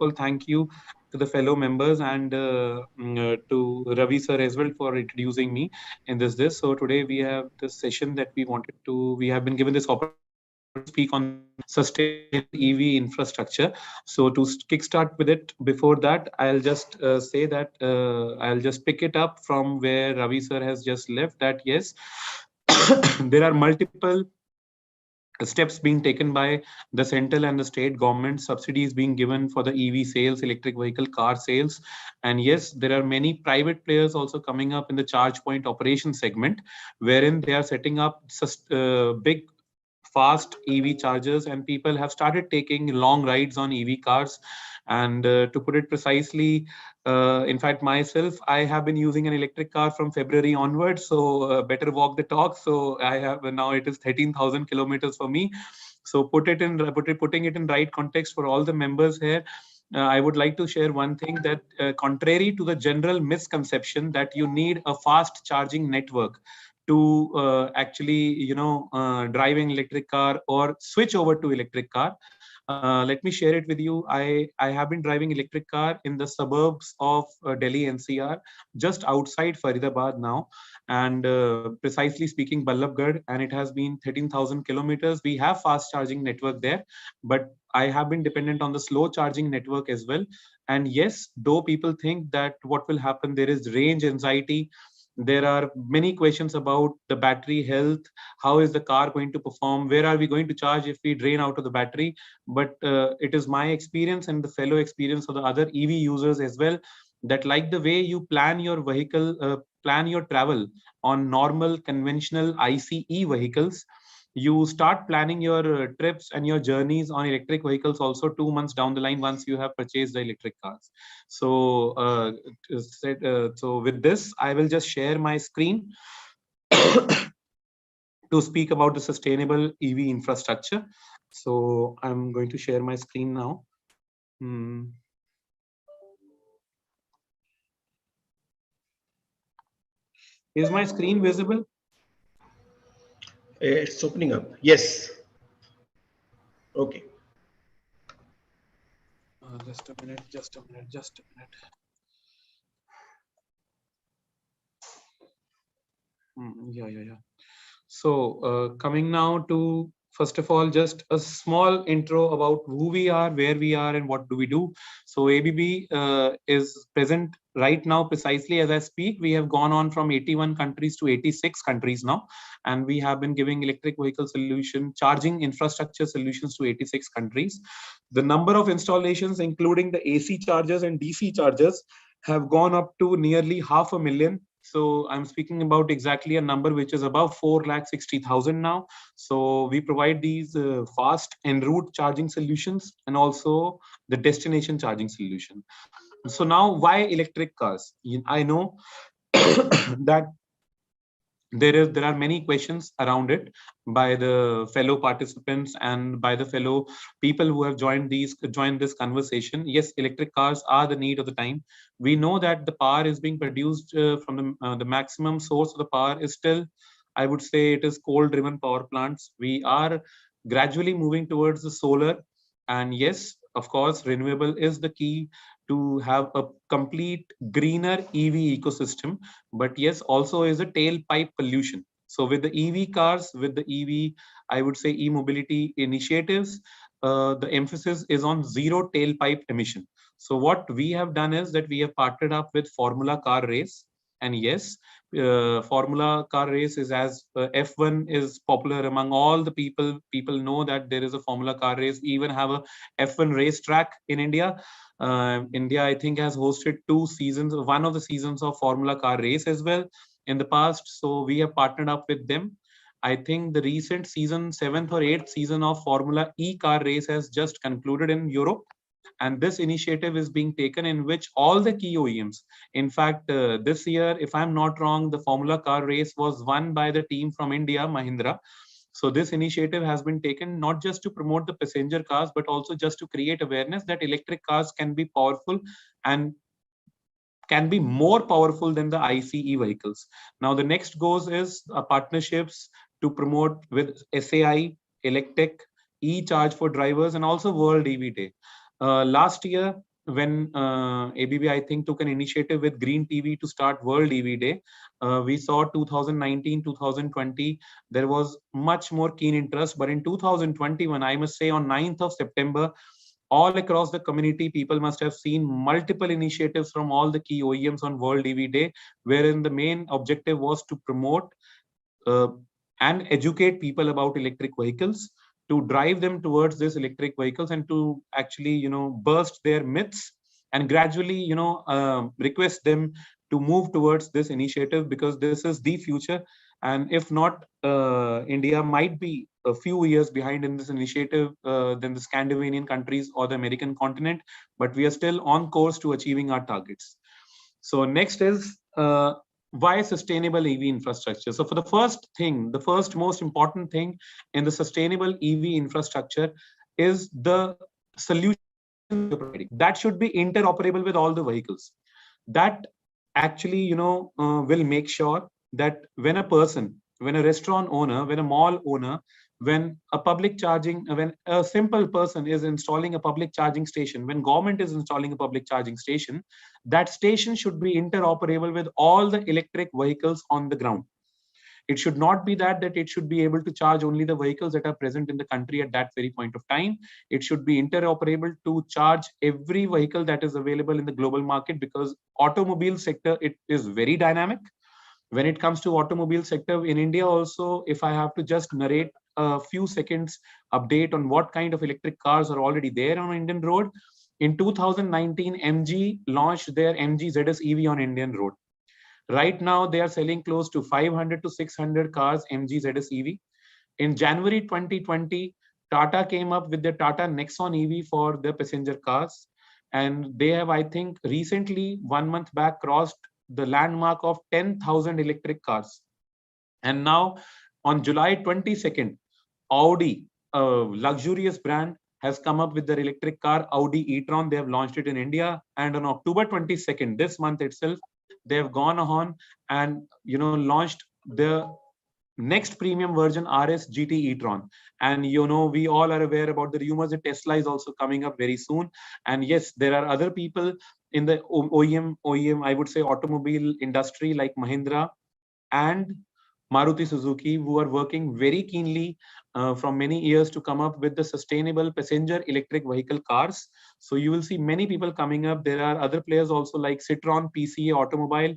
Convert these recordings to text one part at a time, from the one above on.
of all, thank you to the fellow members and to Ravi sir as well for introducing me in this. So today we have this session that we have been given this opportunity to speak on the sustainable EV infrastructure. So to kickstart with it, before that, I'll just say that I'll just pick it up from where Ravi sir has just left. That yes, there are multiple steps being taken by the central and the state government, subsidies being given for the EV sales, electric vehicle car sales. And yes, there are many private players also coming up in the charge point operation segment, wherein they are setting up big fast EV chargers, and people have started taking long rides on EV cars. And to put it precisely, in fact, myself, I have been using an electric car from February onwards, so better walk the talk. So I have now it is 13,000 kilometers for me. So putting it in right context for all the members here. I would like to share one thing that, contrary to the general misconception that you need a fast charging network to actually, driving electric car or switch over to electric car. Let me share it with you. I have been driving electric car in the suburbs of Delhi NCR, just outside Faridabad now, and precisely speaking, Ballabgarh, and it has been 13,000 kilometers. We have fast charging network there, but I have been dependent on the slow charging network as well. And yes, though people think that what will happen, there is range anxiety, there are many questions about the battery health. How is the car going to perform? Where are we going to charge if we drain out of the battery? But it is my experience and the fellow experience of the other EV users as well, that like the way you plan your vehicle, plan your travel on normal conventional ICE vehicles, you start planning your trips and your journeys on electric vehicles also 2 months down the line once you have purchased the electric cars. So so with this, I will just share my screen to speak about the sustainable EV infrastructure. So I'm going to share my screen now. Is my screen visible? It's opening up. Yes. Okay. Just a minute. Yeah. So coming now to, first of all, just a small intro about who we are, where we are, and what do we do. So ABB is present right now precisely as I speak. We have gone on from 81 countries to 86 countries now, and we have been giving electric vehicle solution, charging infrastructure solutions to 86 countries. The number of installations, including the AC chargers and DC chargers, have gone up to nearly 500,000. So I'm speaking about exactly a number which is above 460,000 now. So we provide these fast en route charging solutions and also the destination charging solution. So now, why electric cars? I know that there are many questions around it by the fellow participants and by the fellow people who have joined this conversation. Yes, electric cars are the need of the time. We know that the power is being produced from the maximum source of the power is still, I would say, it is coal driven power plants. We are gradually moving towards the solar, and yes, of course, renewable is the key to have a complete greener EV ecosystem. But yes, also is a tailpipe pollution. So with the EV cars, with the EV, I would say e-mobility initiatives, the emphasis is on zero tailpipe emission. So what we have done is that we have partnered up with Formula Car Race. And yes, Formula Car Race is as F1 is popular among all the people. People know that there is a Formula Car Race. We even have a F1 race track in India. India, I think, has hosted 2 seasons, one of the seasons of Formula Car Race as well in the past. So we have partnered up with them. I think the recent season, 7th or 8th season of Formula E car race has just concluded in Europe. And this initiative is being taken in which all the key OEMs, in fact, this year, if I'm not wrong, the Formula Car race was won by the team from India, Mahindra. So this initiative has been taken not just to promote the passenger cars, but also just to create awareness that electric cars can be powerful and can be more powerful than the ICE vehicles. Now, the next goes is partnerships to promote with SAI, Electech, e-charge for drivers, and also World EV Day. Last year, when ABB, I think, took an initiative with Green TV to start World EV Day. We saw 2019, 2020, there was much more keen interest. But in 2021, I must say on 9th of September, all across the community, people must have seen multiple initiatives from all the key OEMs on World EV Day, wherein the main objective was to promote uh, and educate people about electric vehicles, to drive them towards this electric vehicles, and to actually burst their myths, and gradually request them to move towards this initiative, because this is the future. And if not, India might be a few years behind in this initiative than the Scandinavian countries or the American continent, but we are still on course to achieving our targets. So next is why sustainable EV infrastructure. So for the first thing, the first most important thing in the sustainable EV infrastructure is the solution you're providing. That should be interoperable with all the vehicles. That actually, will make sure that when a person, when a restaurant owner, when a mall owner, when a public charging, when a simple person is installing a public charging station, when government is installing a public charging station, that station should be interoperable with all the electric vehicles on the ground. It should not be that it should be able to charge only the vehicles that are present in the country at that very point of time. It should be interoperable to charge every vehicle that is available in the global market, because automobile sector, it is very dynamic. When it comes to automobile sector in India also, if I have to just narrate a few seconds update on what kind of electric cars are already there on Indian road. In 2019, MG launched their MG ZS EV on Indian road. Right now, they are selling close to 500 to 600 cars MG ZS EV. In January 2020, Tata came up with the Tata Nexon EV for the passenger cars. And they have, I think, recently, 1 month back, crossed the landmark of 10,000 electric cars. And now, on July 22nd, Audi, a luxurious brand, has come up with their electric car, Audi e-tron. They have launched it in India. And on October 22nd, this month itself, they have gone on and launched the next premium version, RS GT e-tron. And we all are aware about the rumors that Tesla is also coming up very soon. And yes, there are other people in the OEM, I would say, automobile industry, like Mahindra and Maruti Suzuki, who are working very keenly from many years to come up with the sustainable passenger electric vehicle cars. So you will see many people coming up. There are other players also, like Citroen PCA Automobile,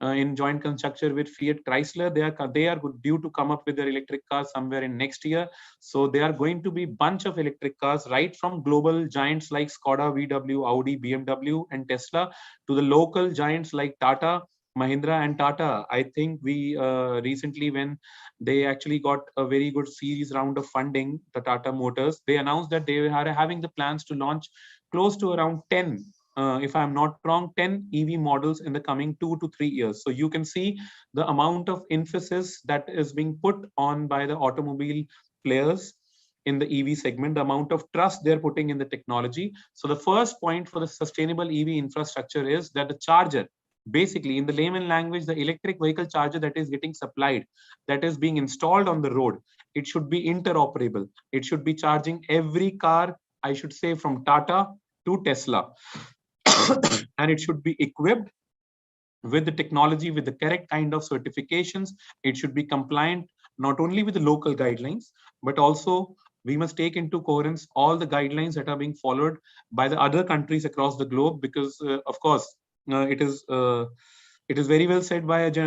in joint construction with Fiat Chrysler. They are due to come up with their electric cars somewhere in next year. So there are going to be bunch of electric cars, right from global giants like Skoda, VW, Audi, BMW, and Tesla, to the local giants like Tata, Mahindra, and Tata. I think we recently, when they actually got a very good series round of funding, the Tata Motors, they announced that they are having the plans to launch close to around 10, if I'm not wrong, 10 EV models in the coming 2 to 3 years. So you can see the amount of emphasis that is being put on by the automobile players in the EV segment, the amount of trust they're putting in the technology. So the first point for the sustainable EV infrastructure is that the charger, basically in the layman language, the electric vehicle charger that is getting supplied, that is being installed on the road, it should be interoperable. It should be charging every car, I should say, from Tata to Tesla. And it should be equipped with the technology, with the correct kind of certifications. It should be compliant not only with the local guidelines, but also we must take into coherence all the guidelines that are being followed by the other countries across the globe, because of course, it is very well said by it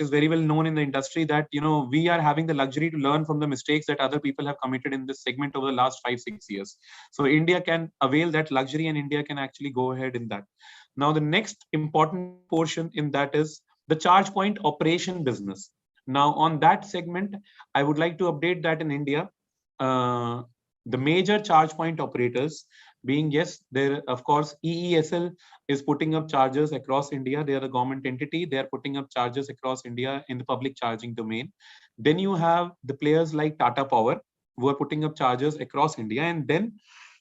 is very well known in the industry that we are having the luxury to learn from the mistakes that other people have committed in this segment over the last 5-6 years. So India can avail that luxury, and India can actually go ahead in that. Now the next important portion in that is the charge point operation business. Now on that segment, I would like to update that in India, uh, the major charge point operators being, yes, there of course EESL is putting up chargers across India. They are the government entity. They are putting up chargers across India in the public charging domain. Then you have the players like Tata Power, who are putting up chargers across India. And then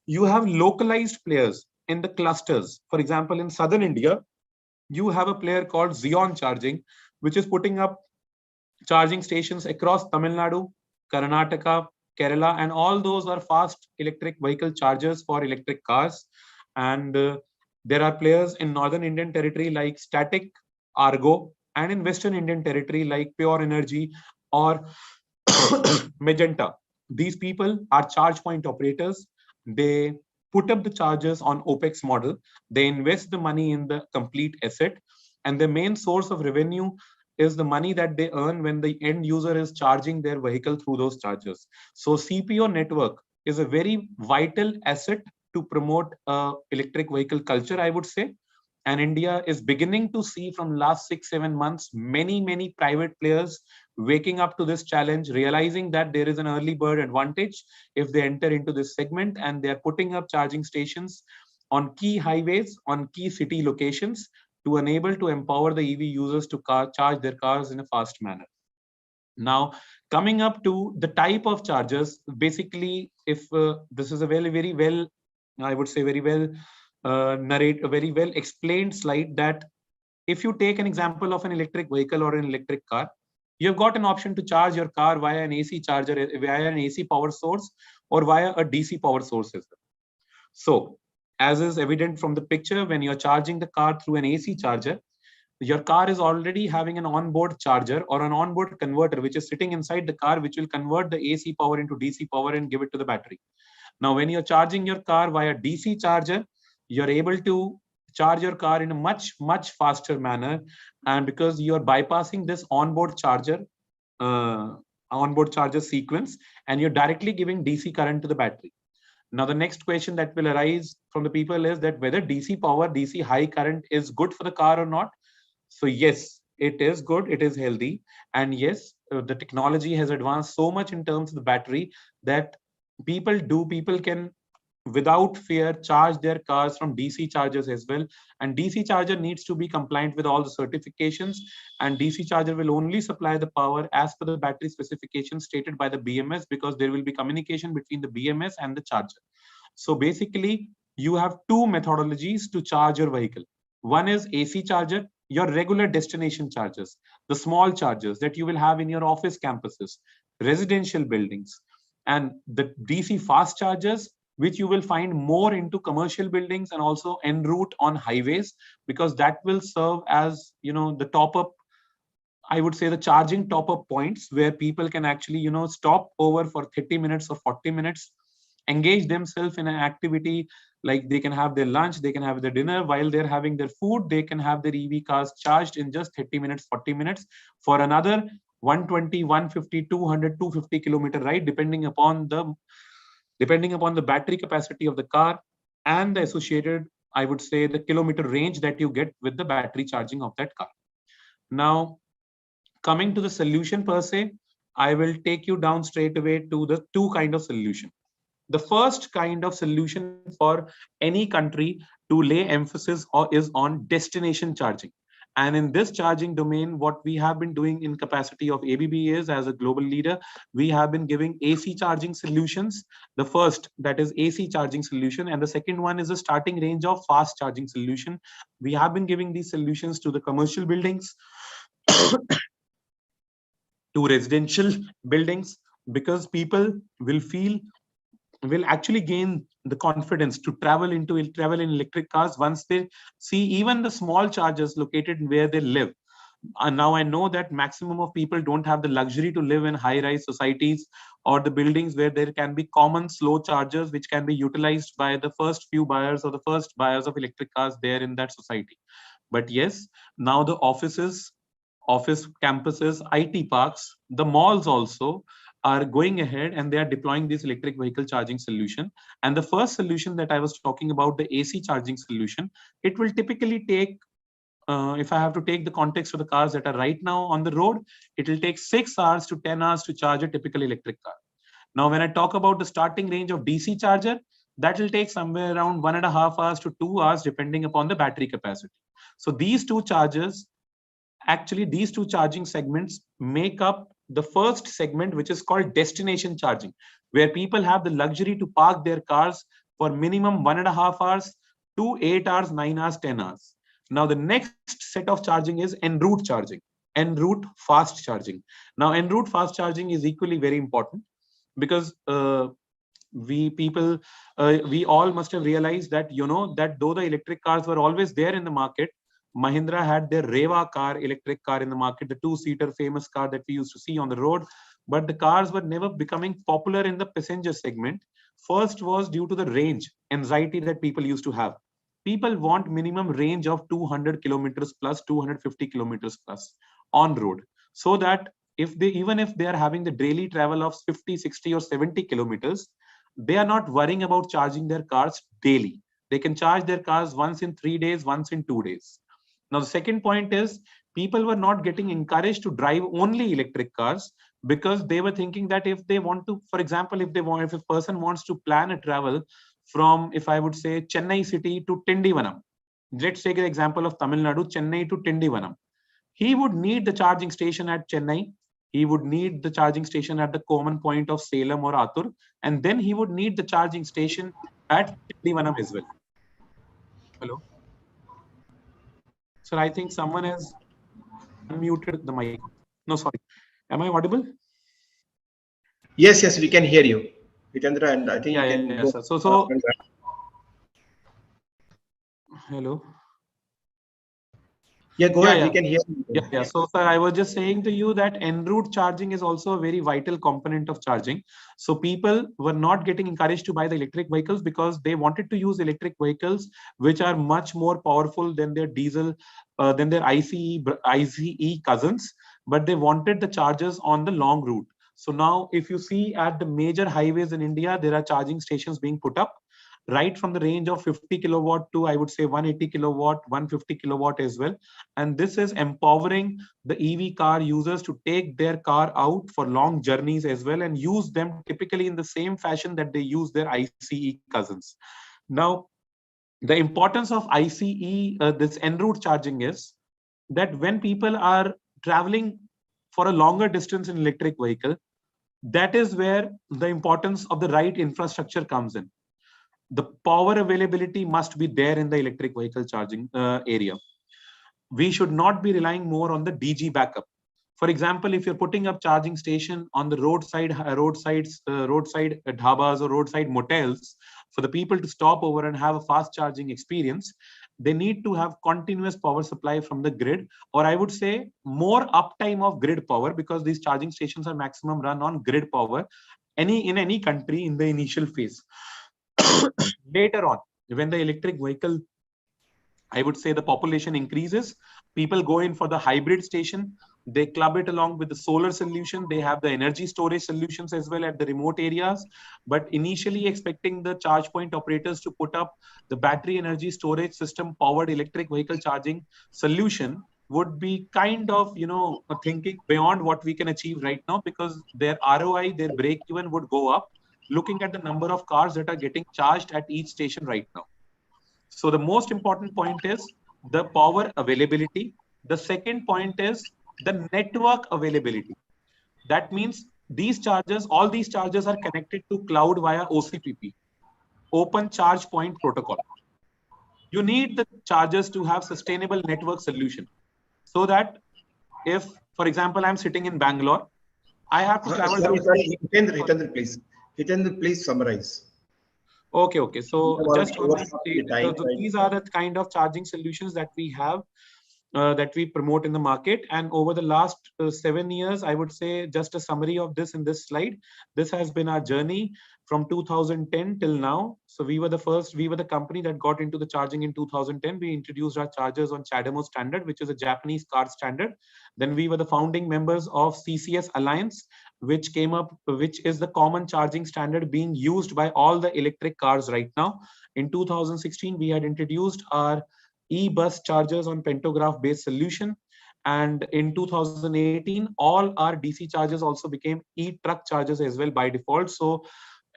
you have localized players in the clusters. For example, in southern India, you have a player called Xeon Charging, which is putting up charging stations across Tamil Nadu, Karnataka, Kerala, and all those are fast electric vehicle chargers for electric cars. And there are players in northern Indian territory like Static, Argo, and in western Indian territory like Pure Energy or Magenta. These people are charge point operators. They put up the charges on OPEX model. They invest the money in the complete asset, and the main source of revenue is the money that they earn when the end user is charging their vehicle through those chargers. So CPO network is a very vital asset to promote electric vehicle culture, I would say. And India is beginning to see from last 6-7 months many private players waking up to this challenge, realizing that there is an early bird advantage if they enter into this segment, and they are putting up charging stations on key highways, on key city locations, to enable to empower the EV users to charge their cars in a fast manner. Now, coming up to the type of chargers, basically, if this is a very well, I would say very well a very well explained slide, that if you take an example of an electric vehicle or an electric car, you've got an option to charge your car via an AC charger, via an AC power source, or via a DC power source as well. So, as is evident from the picture, when you're charging the car through an AC charger, your car is already having an onboard charger or an onboard converter, which is sitting inside the car, which will convert the AC power into DC power and give it to the battery. Now, when you're charging your car via DC charger, you're able to charge your car in a much faster manner. And because you're bypassing this uh, onboard charger sequence, and you're directly giving DC current to the battery. Now, the next question that will arise from the people is that whether DC power, DC high current is good for the car or not. So yes, it is good, it is healthy. And yes, the technology has advanced so much in terms of the battery that people can without fear charge their cars from DC chargers as well. And DC charger needs to be compliant with all the certifications, and DC charger will only supply the power as per the battery specifications stated by the BMS, because there will be communication between the BMS and the charger. So basically, you have two methodologies to charge your vehicle. One is AC charger, your regular destination chargers, the small chargers that you will have in your office campuses, residential buildings, and the DC fast chargers, which you will find more into commercial buildings and also en route on highways, because that will serve as, the top up, I would say, the charging top up points where people can actually, stop over for 30 minutes or 40 minutes, engage themselves in an activity, like they can have their lunch, they can have their dinner. While they're having their food, they can have their EV cars charged in just 30 minutes, 40 minutes for another 120, 150, 200, 250 kilometer ride, depending upon the battery capacity of the car and the associated, I would say, the kilometer range that you get with the battery charging of that car. Now, coming to the solution per se, I will take you down straight away to the two kind of solution. The first kind of solution for any country to lay emphasis is on destination charging. And in this charging domain, what we have been doing in capacity of ABB is, as a global leader, we have been giving AC charging solutions. The first, that is AC charging solution, and the second one is a starting range of fast charging solution. We have been giving these solutions to the commercial buildings, to residential buildings, because people will actually gain the confidence to travel in electric cars once they see even the small chargers located where they live. And now I know that maximum of people don't have the luxury to live in high-rise societies or the buildings where there can be common slow chargers which can be utilized by the first few buyers or the first buyers of electric cars there in that society. But yes, now the office campuses, IT parks, the malls also are going ahead and they are deploying this electric vehicle charging solution. And the first solution that I was talking about, the AC charging solution, it will typically take, if I have to take the context of the cars that are right now on the road, it will take 6 hours to 10 hours to charge a typical electric car. Now, when I talk about the starting range of DC charger, that will take somewhere around 1.5 hours to 2 hours, depending upon the battery capacity. So these two charging segments make up the first segment, which is called destination charging, where people have the luxury to park their cars for minimum 1.5 hours to 8 hours, 9 hours, 10 hours. Now, the next set of charging is en route charging, en route fast charging. Now, en route fast charging is equally very important, because We all must have realized that, that though the electric cars were always there in the market, Mahindra had their Reva car, electric car in the market, the two-seater famous car that we used to see on the road. But the cars were never becoming popular in the passenger segment. First was due to the range anxiety that people used to have. People want minimum range of 200 kilometers plus, 250 kilometers plus on road, so that even if they are having the daily travel of 50, 60 or 70 kilometers, they are not worrying about charging their cars daily. They can charge their cars once in 3 days, once in 2 days. Now, the second point is people were not getting encouraged to drive only electric cars, because they were thinking that if they want to, for example, if a person wants to plan a travel from, if I would say, Chennai city to Tindivanam, let's take an example of Tamil Nadu, Chennai to Tindivanam. He would need the charging station at Chennai. He would need the charging station at the common point of Salem or Atur. And then he would need the charging station at Tindivanam as well. Hello? Sir, I think someone has unmuted the mic. No, sorry. Am I audible? Yes, yes, we can hear you, Hitendra, and I think Yeah, you yeah, can yeah, go. sir. Hello. Yeah, go Yeah, ahead. We yeah. can hear you. Yeah. So, sir, I was just saying to you that en route charging is also a very vital component of charging. So people were not getting encouraged to buy the electric vehicles because they wanted to use electric vehicles which are much more powerful than their diesel, than their ICE cousins, but they wanted the chargers on the long route. So now, if you see at the major highways in India, there are charging stations being put up right from the range of 50 kilowatt to, I would say, 180 kilowatt, 150 kilowatt as well. And this is empowering the EV car users to take their car out for long journeys as well, and use them typically in the same fashion that they use their ICE cousins. Now, the importance of ICE, this en route charging, is that when people are traveling for a longer distance in electric vehicle, that is where the importance of the right infrastructure comes in. The power availability must be there in the electric vehicle charging area. We should not be relying more on the DG backup. For example, if you're putting up charging station on the roadside dhabas or roadside motels for the people to stop over and have a fast charging experience, they need to have continuous power supply from the grid, or I would say more uptime of grid power, because these charging stations are maximum run on grid power in any country in the initial phase. Later on, when the electric vehicle, I would say, the population increases, people go in for the hybrid station. They club it along with the solar solution. They have the energy storage solutions as well at the remote areas. But initially expecting the charge point operators to put up the battery energy storage system powered electric vehicle charging solution would be kind of, thinking beyond what we can achieve right now, because their ROI, their break even would go up, looking at the number of cars that are getting charged at each station right now. So the most important point is the power availability. The second point is the network availability. That means all these chargers are connected to cloud via OCPP, Open Charge Point Protocol. You need the chargers to have sustainable network solution, so that if, for example, I'm sitting in Bangalore, I have to travel Sorry, to. sorry, Hitendra, please. Hitendra, please summarize. Okay. So just want to The state, time, right? these are the kind of charging solutions that we have, that we promote in the market. And over the last 7 years, I would say, just a summary of this in this slide, this has been our journey from 2010 till now. So we were the company that got into the charging in 2010. We introduced our chargers on CHAdeMO standard, which is a Japanese car standard. Then we were the founding members of CCS Alliance, which is the common charging standard being used by all the electric cars right now. In 2016, we had introduced our e-bus chargers on pantograph based solution. And in 2018, all our DC chargers also became e-truck chargers as well by default. So,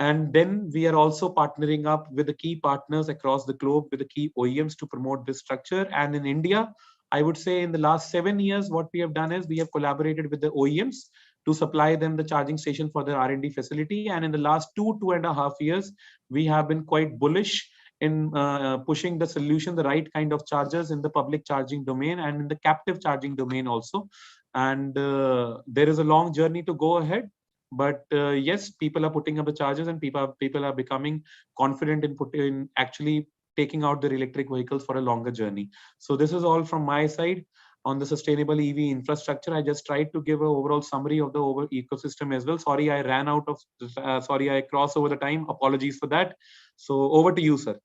and then we are also partnering up with the key partners across the globe, with the key OEMs, to promote this structure. And in India, I would say in the last 7 years, what we have done is we have collaborated with the OEMs to supply them the charging station for their R&D facility. And in the last 2.5 years, we have been quite bullish in pushing the solution, the right kind of chargers in the public charging domain and in the captive charging domain also. And there is a long journey to go ahead. But yes, people are putting up the charges, and people are becoming confident in actually taking out their electric vehicles for a longer journey. So this is all from my side on the sustainable EV infrastructure. I just tried to give an overall summary of the over ecosystem as well. Sorry, I ran out of. Sorry, I crossed over the time. Apologies for that. So over to you, sir.